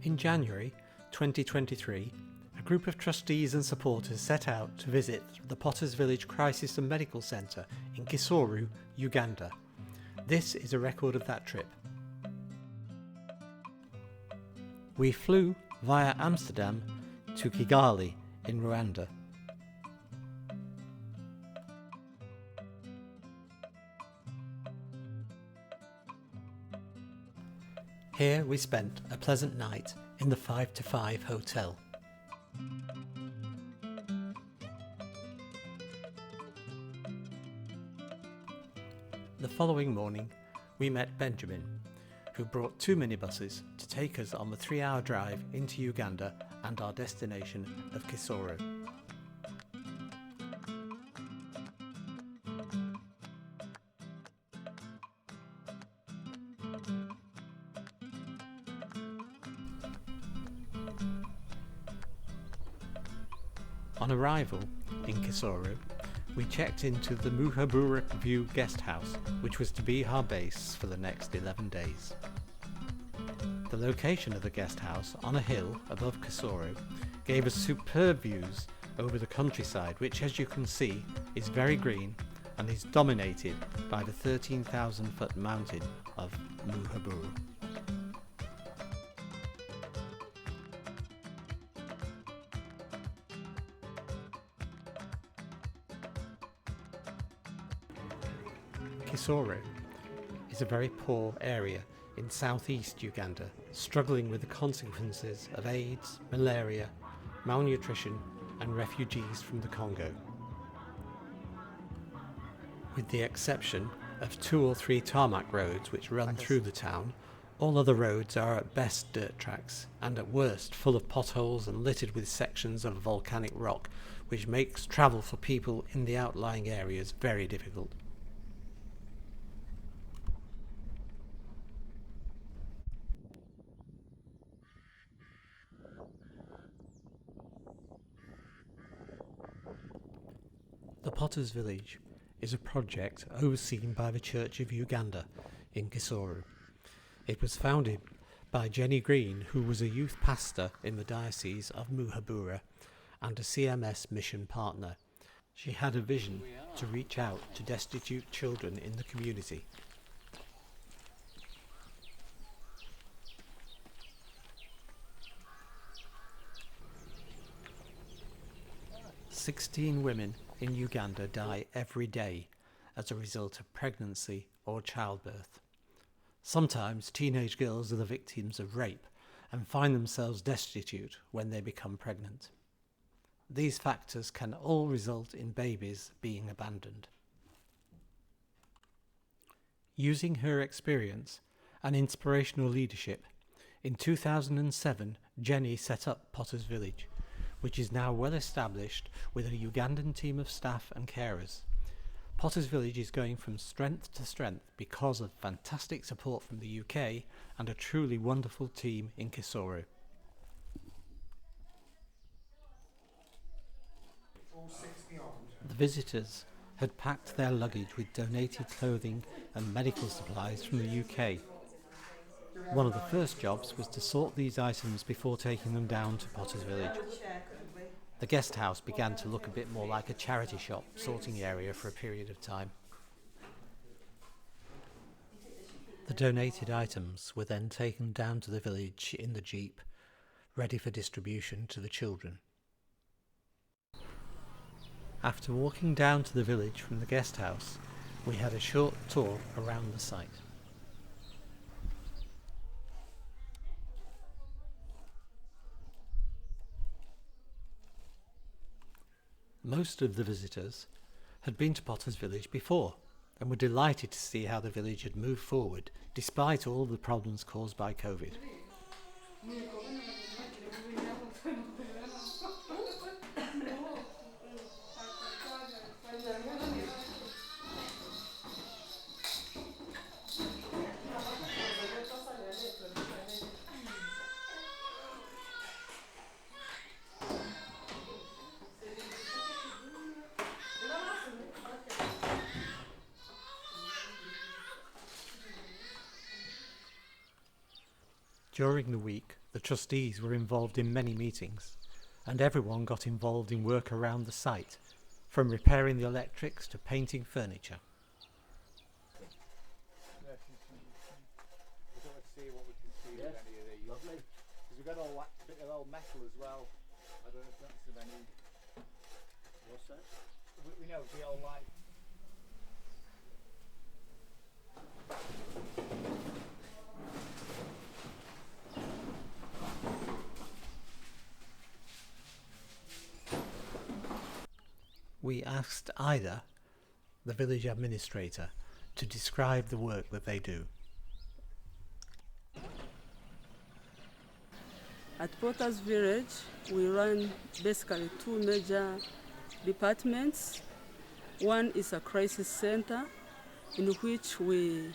In January 2023, a group of trustees and supporters set out to visit the Potters Village Crisis and Medical Centre in Kisoro, Uganda. This is a record of that trip. We flew via Amsterdam to Kigali in Rwanda. Here we spent a pleasant night in the 5 to 5 hotel. The following morning we met Benjamin, who brought 2 minibuses to take us on the 3-hour drive into Uganda and our destination of Kisoro. On arrival in Kisoro, we checked into the Muhabura View guest house, which was to be our base for the next 11 days. The location of the guest house on a hill above Kisoro gave us superb views over the countryside, which, as you can see, is very green and is dominated by the 13,000-foot mountain of Muhabura. Kisoro is a very poor area in southeast Uganda, struggling with the consequences of AIDS, malaria, malnutrition and refugees from the Congo. With the exception of 2 or 3 tarmac roads which run through the town, all other roads are at best dirt tracks and at worst full of potholes and littered with sections of volcanic rock, which makes travel for people in the outlying areas very difficult. The Potters Village is a project overseen by the Church of Uganda in Kisoro. It was founded by Jenny Green, who was a youth pastor in the Diocese of Muhabura and a CMS mission partner. She had a vision to reach out to destitute children in the community. "16 women in Uganda die every day as a result of pregnancy or childbirth. Sometimes teenage girls are the victims of rape and find themselves destitute when they become pregnant. These factors can all result in babies being abandoned." Using her experience and inspirational leadership, in 2007 Jenny set up Potters Village, which is now well established with a Ugandan team of staff and carers. Potters Village is going from strength to strength because of fantastic support from the UK and a truly wonderful team in Kisoro. The visitors had packed their luggage with donated clothing and medical supplies from the UK. One of the first jobs was to sort these items before taking them down to Potters Village. The guest house began to look a bit more like a charity shop sorting area for a period of time. The donated items were then taken down to the village in the jeep, ready for distribution to the children. After walking down to the village from the guest house, we had a short tour around the site. Most of the visitors had been to Potters Village before and were delighted to see how the village had moved forward despite all the problems caused by COVID. During the week The trustees were involved in many meetings, and everyone got involved in work around the site, from repairing the electrics to painting furniture. See what we can see with any of these. Lovely. Because we've got all that bit of old metal as well. I don't know if that's of any. What's that? We know the old light. We asked Ida, the village administrator, to describe the work that they do. At Potter's Village, we run basically two major departments. One is a crisis center in which we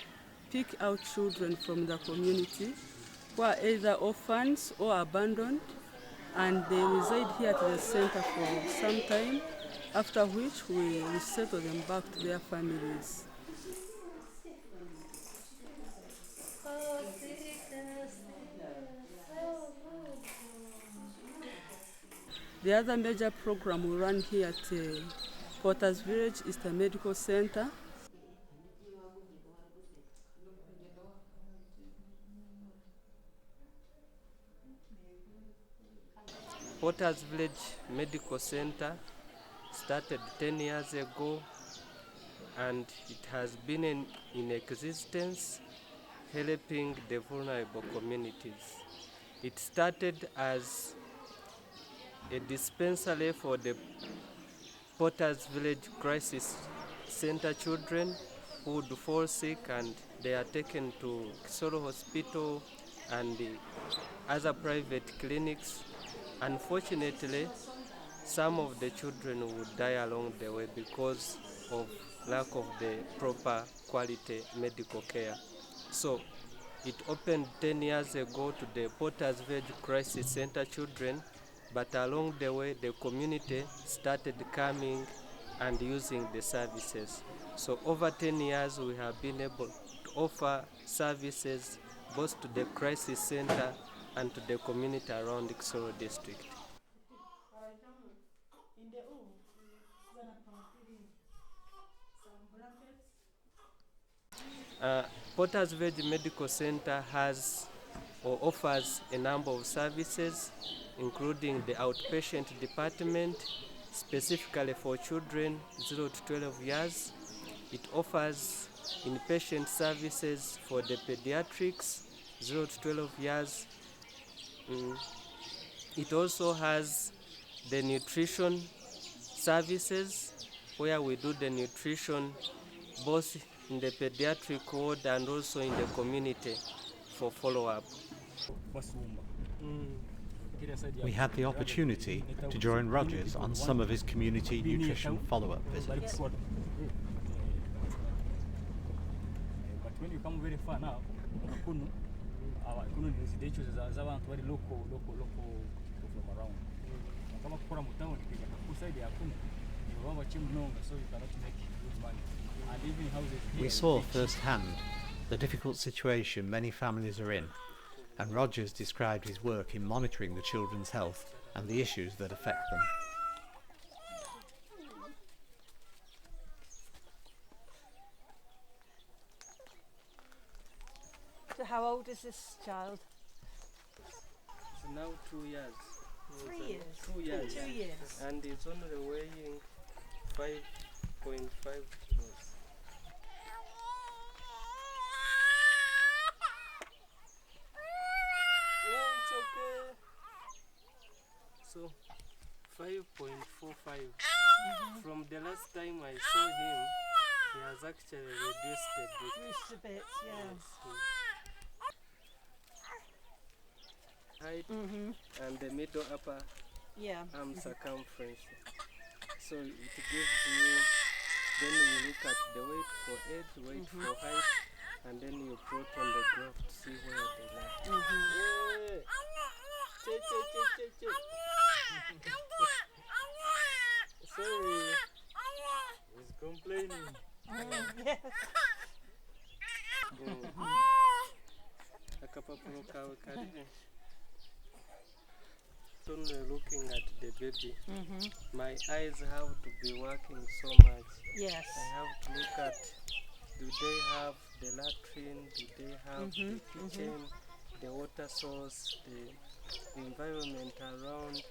pick out children from the community who are either orphans or abandoned, and they reside here at the center for some time, after which we resettle them back to their families. The other major program we run here at Potter's Village is the medical center. Potter's Village Medical Center started 10 years ago, and it has been in existence helping the vulnerable communities. It started as a dispensary for the Potter's Village Crisis Center children who would fall sick, and they are taken to Kisoro Hospital and the other private clinics. Unfortunately, some of the children would die along the way because of lack of the proper quality medical care. So it opened 10 years ago to the Potter's Village Crisis Center children, but along the way the community started coming and using the services. So over 10 years we have been able to offer services both to the crisis center and to the community around the Kisoro district. Potter's Village Medical Center has or offers a number of services, including the outpatient department, specifically for children 0 to 12 years. It offers inpatient services for the pediatrics 0 to 12 years. It also has the nutrition services, where we do the nutrition both in the pediatric ward and also in the community for follow-up. We had the opportunity to join Rogers on some of his community nutrition follow-up visits. But when you come very far now, our residential is abantu very local from around. Kama kukora mutaoni pia kusaidia hakuna. You want to so you cannot make good money. And even houses here. We saw firsthand the difficult situation many families are in, and Rogers described his work in monitoring the children's health and the issues that affect them. So how old is this child? It's now 2 years. 3 years? 2 years. 2 years. And it's only weighing 5.5 kilos. No, it's okay. So 5.45. From the last time I saw him, he has actually reduced a bit. Reduced a bit, yeah. Height and the middle upper Yeah. arm circumference. So it gives you, then you look at the weight for age, weight for height, and then you put on the graph to see where they lie. Hey. Sorry, he's complaining. Yes. Akapapuro kawe karibu. just only looking at the baby, Mm-hmm. my eyes have to be working so much. Yes. I have to look at, do they have the latrine, do they have the kitchen, the water source, the environment around,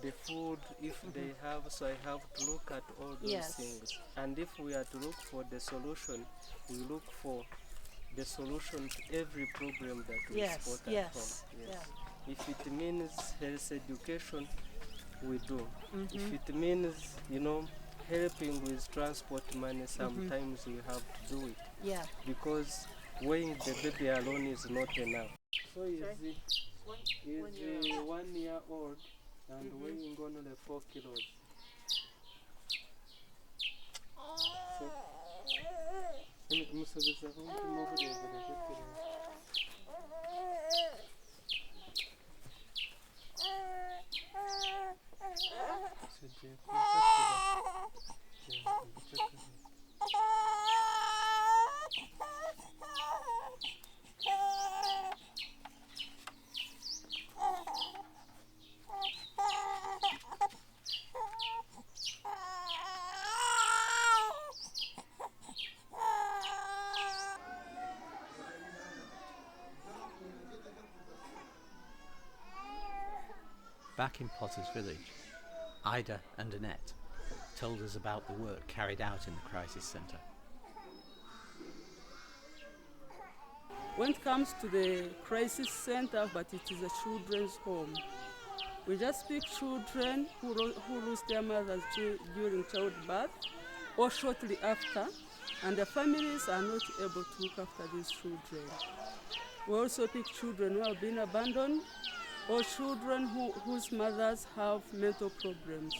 the food, if they have, so I have to look at all those Yes. things. And if we are to look for the solution, we look for the solution to every problem that we Yes. spot at Yes. home. Yes. Yeah. If it means health education, we do. Mm-hmm. If it means, helping with transport money, sometimes we have to do it. Yeah. Because weighing the baby alone is not enough. So is 1 year old and weighing only 4 kilos. So, musubiza kumpi n'oburebure bw'ekiro. Tugiye kumfatira. Back in Potter's village, Ida and Annette told us about the work carried out in the crisis centre. When it comes to the crisis center, but it is a children's home, we just pick children who lose their mothers during childbirth or shortly after, and the families are not able to look after these children. We also pick children who have been abandoned or children whose mothers have mental problems.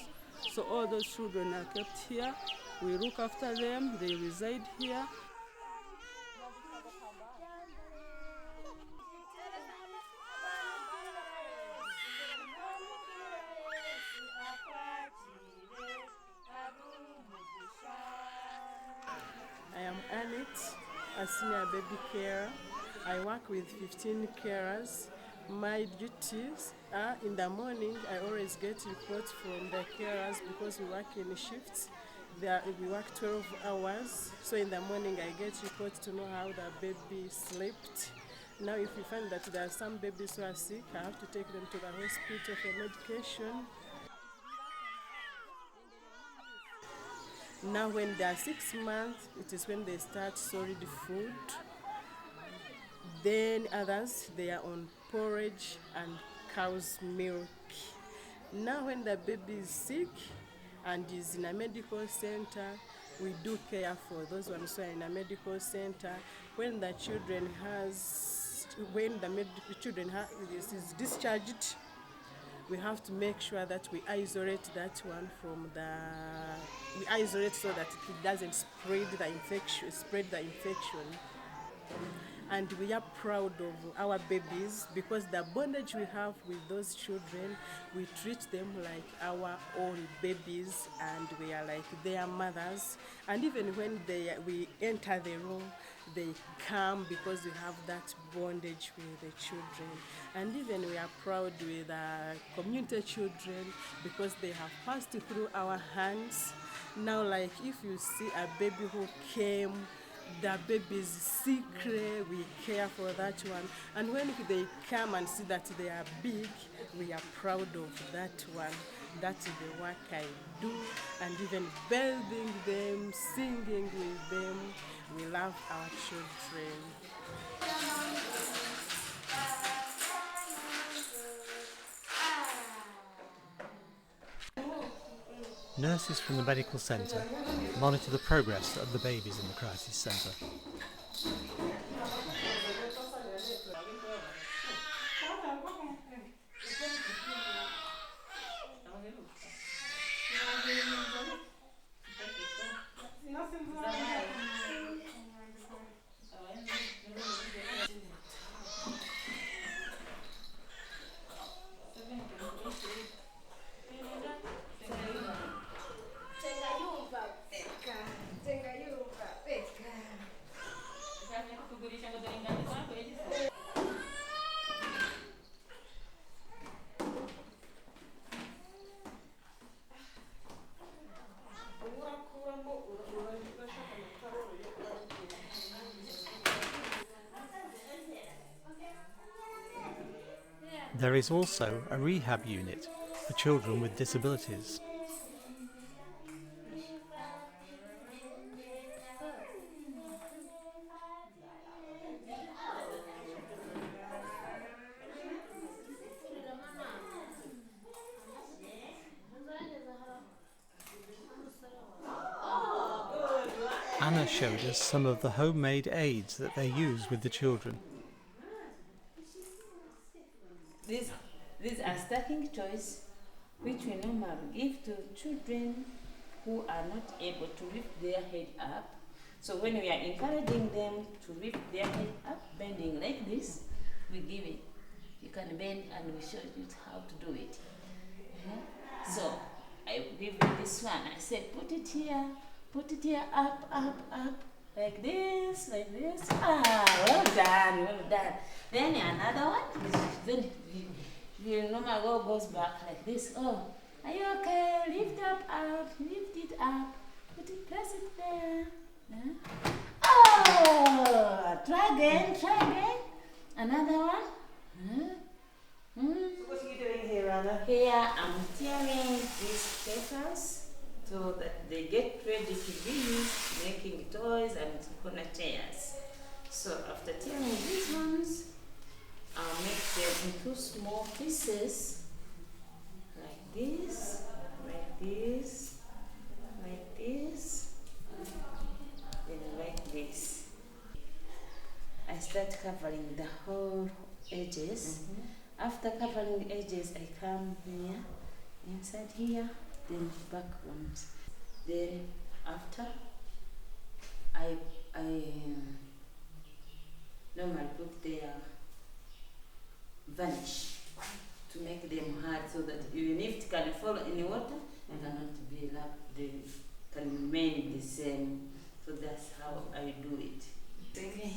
So all those children are kept here. We look after them. They reside here. I am Annette, a senior baby carer. I work with 15 carers. My duties are in the morning, I always get reports from the carers because we work in shifts. We work 12 hours, so in the morning I get reports to know how the baby slept. Now if we find that there are some babies who are sick, I have to take them to the hospital for medication. Now when they are 6 months, it is when they start solid food. Then others, they are on porridge and cow's milk. Now when the baby is sick and is in a medical center, we do care for those ones who are in a medical center. When the children is discharged, we have to make sure that we isolate that one we isolate so that it doesn't spread the infection. And we are proud of our babies because the bondage we have with those children, we treat them like our own babies and we are like their mothers. And even when we enter the room, they come because we have that bondage with the children. And even we are proud with our community children because they have passed through our hands. Now, like if you see a baby who came, the baby's secret, we care for that one. And when they come and see that they are big, we are proud of that one. That is the work I do. And even bathing them, singing with them, we love our children. Nurses from the medical centre monitor the progress of the babies in the crisis centre. There is also a rehab unit for children with disabilities. Anna showed us some of the homemade aids that they use with the children. These are stacking toys which we normally give to children who are not able to lift their head up. So when we are encouraging them to lift their head up, bending like this, we give it. You can bend and we show you how to do it. So I give you this one. I said, put it here, up, like this, like this. Ah, well done, well done. Then another one, then you normally goes back like this. Oh, are you okay? Lift it up, put it, press it there. Huh? Oh, try again. Another one. Huh? So what are you doing here, Anna? Here I'm tearing these papers so that they get ready to be used, making toys and corner chairs. So after tearing these ones, I'll make them into small pieces, like this, then like this. I start covering the whole edges. After covering the edges, I come here, inside here, then back ones. Then after, I normally put their varnish to make them hard so that even if it can fall in the water, it cannot be left, they can remain the same. So that's how I do it. Okay.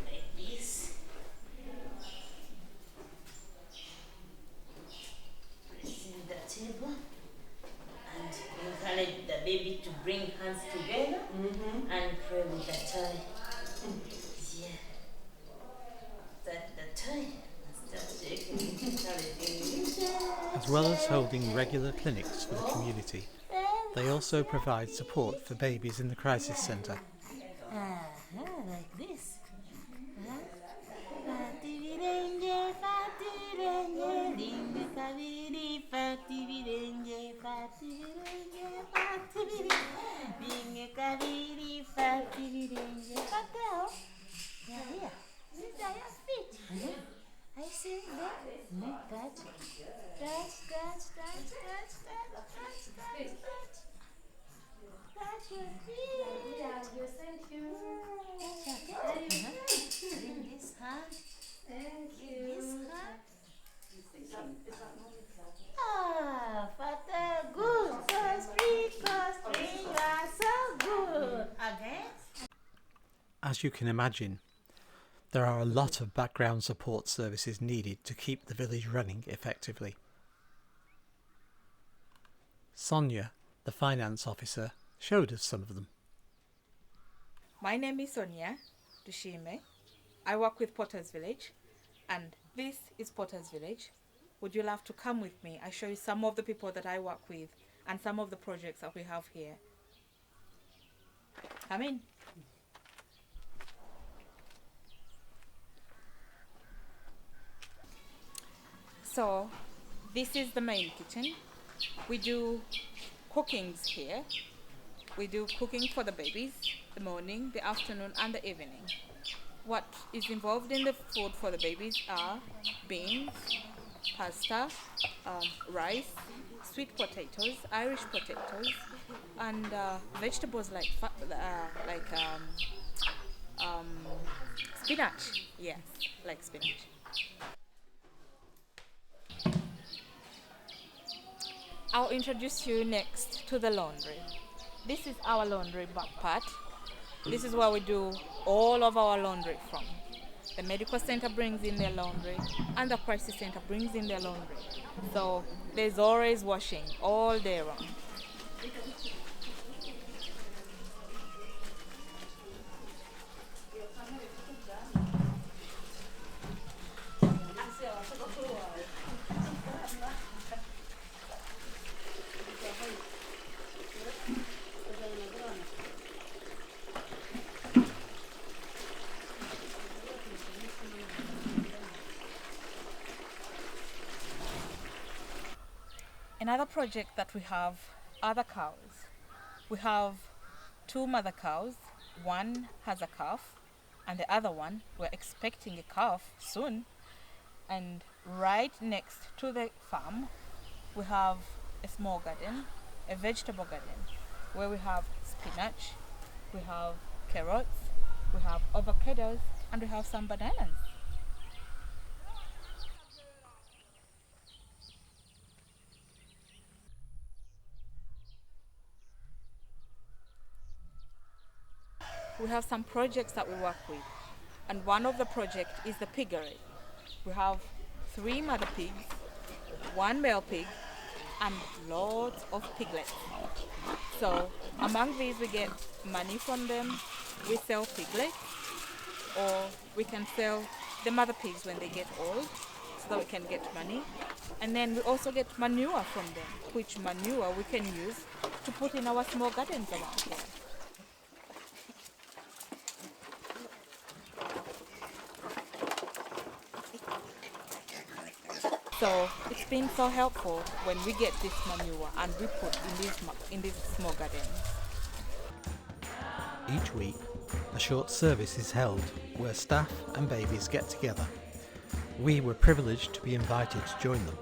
Like this. Pressing the table and encourage the baby to bring hands together and pray with the toy. Yeah. Start the toy and start shaking, encouraging. As well as holding regular clinics for the community, they also provide support for babies in the crisis centre. Like this. I see that. Touch your feet. Yes, thank you. Bring this hand. Thank you. This hand. Ah, Father, good. So sweet, you are so good. Again. As you can imagine, there are a lot of background support services needed to keep the village running effectively. Sonia, the finance officer, showed us some of them. My name is Sonia Dushime. I work with Potter's Village, and this is Potter's Village. Would you love to come with me? I show you some of the people that I work with and some of the projects that we have here. Come in. So, this is the main kitchen. We do cookings here. We do cooking for the babies, the morning, the afternoon, and the evening. What is involved in the food for the babies are beans, pasta, rice, sweet potatoes, Irish potatoes, and vegetables like spinach. Yes, like spinach. I'll introduce you next to the laundry. This is our laundry part. This is where we do all of our laundry from. The medical center brings in their laundry and the crisis center brings in their laundry. So there's always washing all day round. Another project that we have are the cows. We have 2 mother cows. One has a calf, and the other one, we're expecting a calf soon. And right next to the farm, we have a small garden, a vegetable garden, where we have spinach, we have carrots, we have avocados, and we have some bananas. We have some projects that we work with, and one of the projects is the piggery. We have 3 mother pigs, 1 male pig, and lots of piglets. So among these we get money from them. We sell piglets, or we can sell the mother pigs when they get old, so that we can get money. And then we also get manure from them, which manure we can use to put in our small gardens around here. So it's been so helpful when we get this manure and we put in these small gardens. Each week, a short service is held where staff and babies get together. We were privileged to be invited to join them.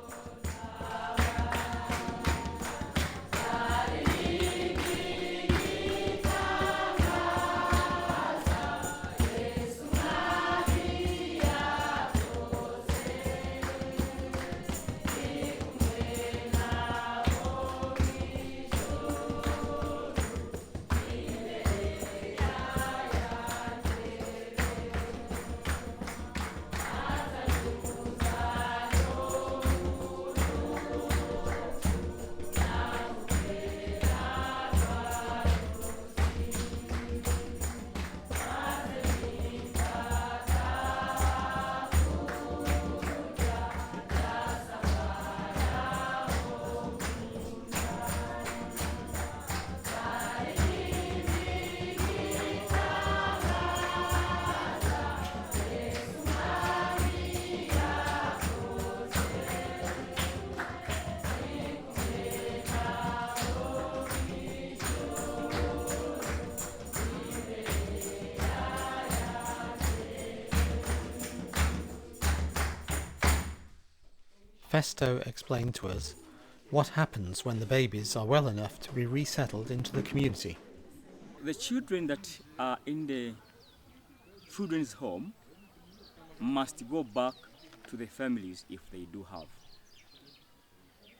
Festo explained to us what happens when the babies are well enough to be resettled into the community. The children that are in the children's home must go back to the families if they do have.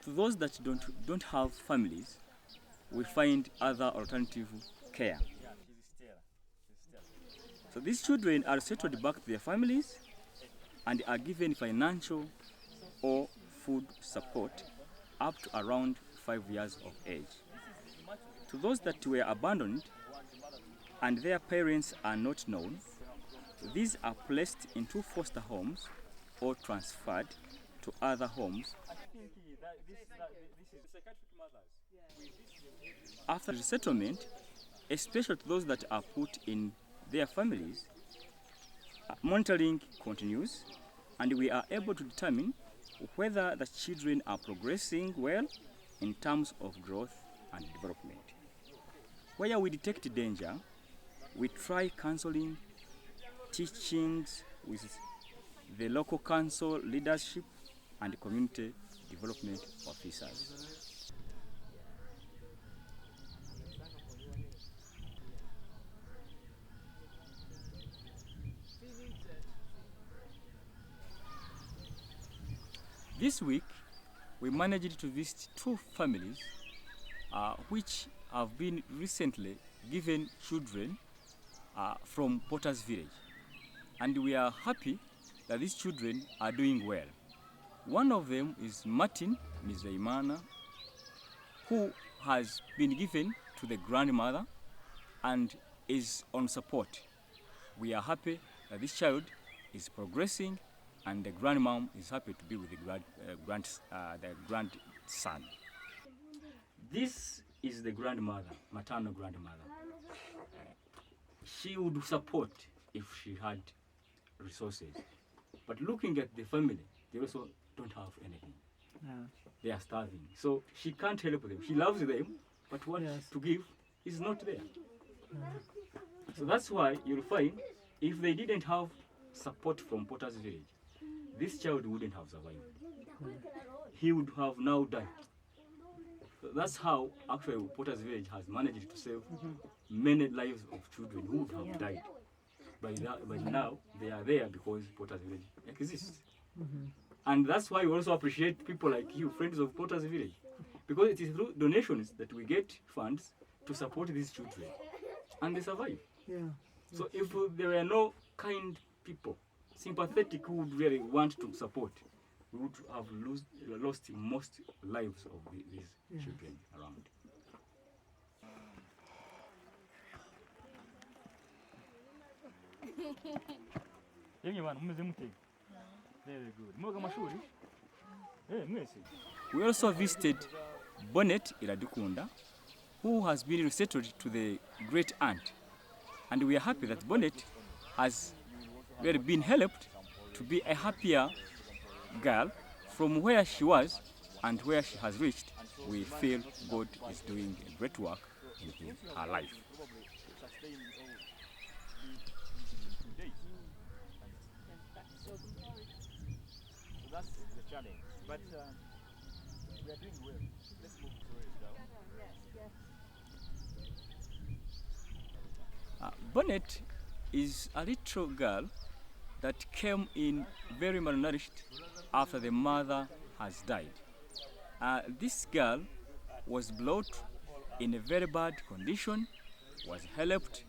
To those that don't have families, we find other alternative care. So these children are settled back to their families and are given financial or food support up to around 5 years of age. To those that were abandoned and their parents are not known, these are placed into foster homes or transferred to other homes. After resettlement, especially to those that are put in their families, monitoring continues, and we are able to determine whether the children are progressing well in terms of growth and development. Where we detect danger, we try counseling, teachings with the local council leadership and community development officers. This week, we managed to visit 2 families which have been recently given children from Potter's Village. And we are happy that these children are doing well. One of them is Martin Mizaimana, who has been given to the grandmother and is on support. We are happy that this child is progressing and the grandmom is happy to be with the grandson. This is the grandmother, maternal grandmother. She would support if she had resources. But looking at the family, they also don't have anything. They are starving. So she can't help them. She loves them, but what to give is not there. So that's why you'll find if they didn't have support from Potter's Village, this child wouldn't have survived. He would have now died. So that's how actually Potter's Village has managed to save many lives of children who would have died. But now they are there because Potter's Village exists. And that's why we also appreciate people like you, friends of Potter's Village, because it is through donations that we get funds to support these children, and they survive. So if there were no kind people, sympathetic, who would really want to support, we would have lost most lives of these children around. Very good. We also visited Bonnet Iradukunda, who has been resettled to the great aunt. And we are happy that Bonnet has really been helped to be a happier girl from where she was and where she has reached. We feel God is doing a great work in her life. So that's the challenge. But we are doing well. Let's move down. Bonnet is a little girl that came in very malnourished after the mother has died. This girl was brought in a very bad condition, was helped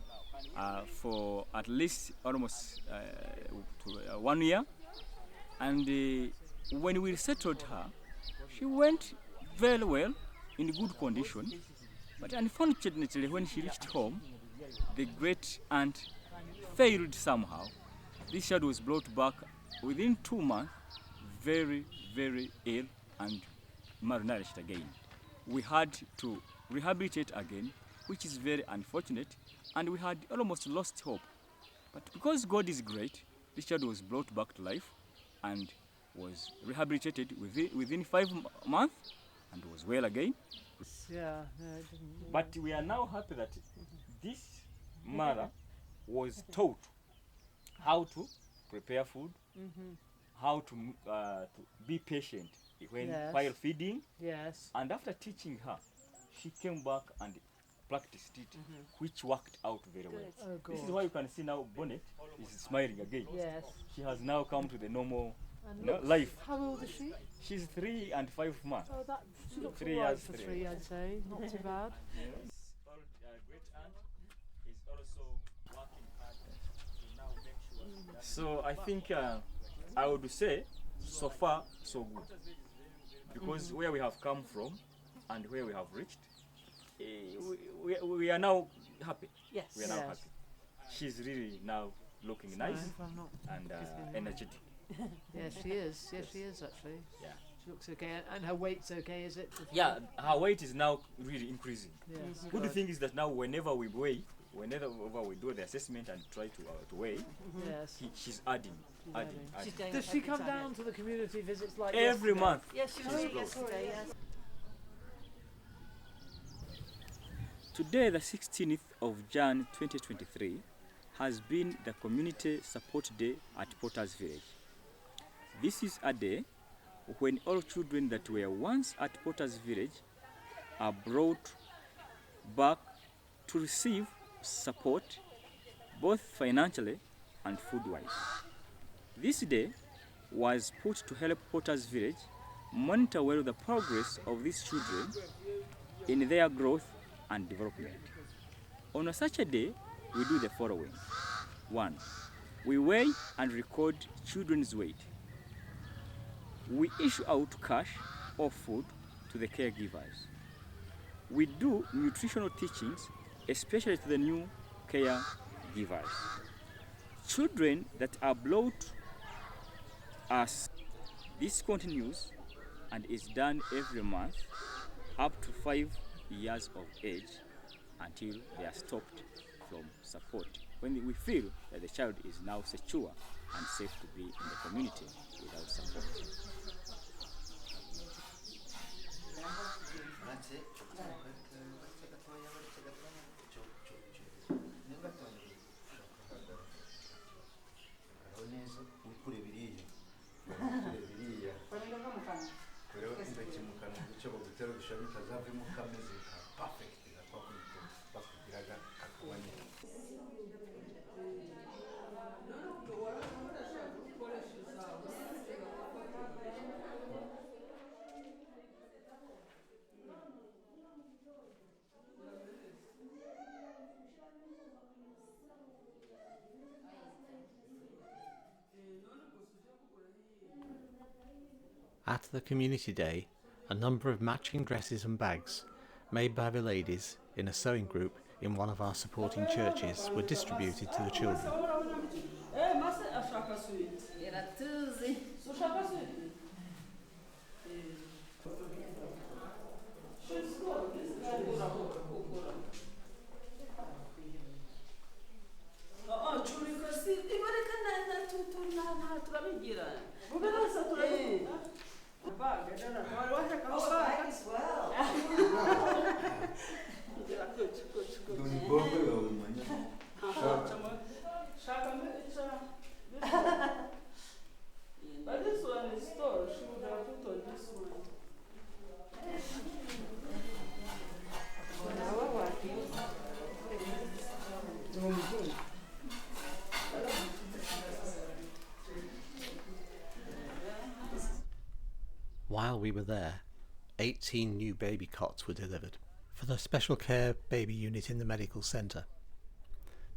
for at least almost 1 year. And when we settled her, she went very well, in good condition. But unfortunately, when she reached home, the great aunt failed somehow. This child was brought back within 2 months, very, very ill and malnourished again. We had to rehabilitate again, which is very unfortunate, and we had almost lost hope. But because God is great, this child was brought back to life and was rehabilitated within 5 months and was well again. But we are now happy that this mother was taught how to prepare food, how to be patient while feeding. And after teaching her, she came back and practiced it, which worked out very well. This is why you can see now Bonnet is smiling again. She has now come to the normal life. How old is she? She's 3 and 5 months. Oh, she looks 3 all right years, for 3. 3, I'd say. Not too bad. Great aunt is also working hard to now make sure. So I think I would say so far so good, because where we have come from and where we have reached, we are now happy. Yes. We are now happy. She's really now looking nice and energetic. Yes, she is. Yes, she is actually. Yeah. She looks okay, and her weight's okay, is it? Yeah, her weight is now really increasing. Yes. Good thing is that now whenever we do the assessment and try to weigh, Yes. she's adding. Does she come down to the community visits like every yesterday? month? Yes, she was yesterday, yes. Today, the 16th of Jan 2023, has been the Community Support Day at Potter's Village. This is a day when all children that were once at Potter's Village are brought back to receive support, both financially and food-wise. This day was put to help Potter's Village monitor well the progress of these children in their growth and development. On such a day, we do the following. 1. We weigh and record children's weight. We issue out cash or food to the caregivers. We do nutritional teachings, especially to the new caregivers. Children that are brought us, this continues and is done every month up to 5 years of age until they are stopped from support, when we feel that the child is now secure and safe to be in the community without support. That's it. At the community day, a number of matching dresses and bags, made by the ladies in a sewing group in one of our supporting churches, were distributed to the children. But this one is stored. She would have put on this one. While we were there, 18 new baby cots were delivered for the special care baby unit in the medical centre.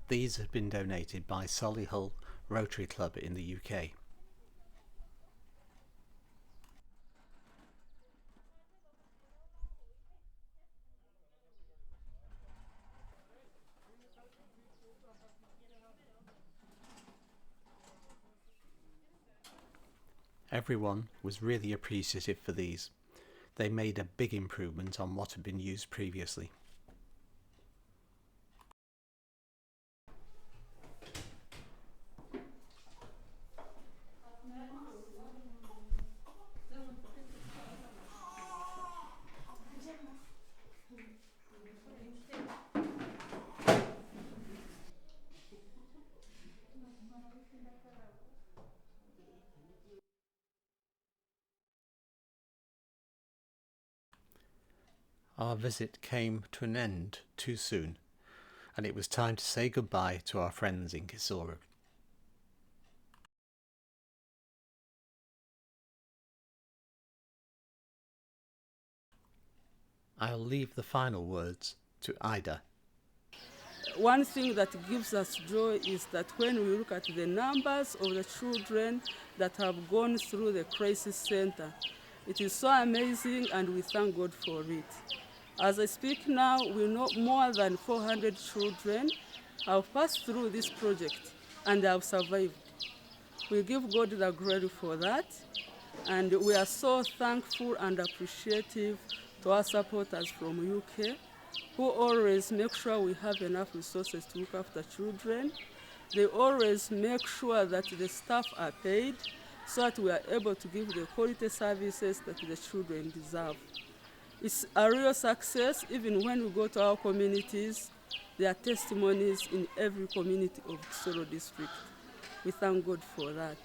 These had been donated by Solihull Rotary Club in the UK. Everyone was really appreciative for these. They made a big improvement on what had been used previously. Our visit came to an end too soon, and it was time to say goodbye to our friends in Kisoro. I'll leave the final words to Ida. One thing that gives us joy is that when we look at the numbers of the children that have gone through the crisis center, it is so amazing and we thank God for it. As I speak now, we know more than 400 children have passed through this project and have survived. We give God the glory for that, and we are so thankful and appreciative to our supporters from UK, who always make sure we have enough resources to look after children. They always make sure that the staff are paid so that we are able to give the quality services that the children deserve. It's a real success. Even when we go to our communities, there are testimonies in every community of Kisoro district. We thank God for that.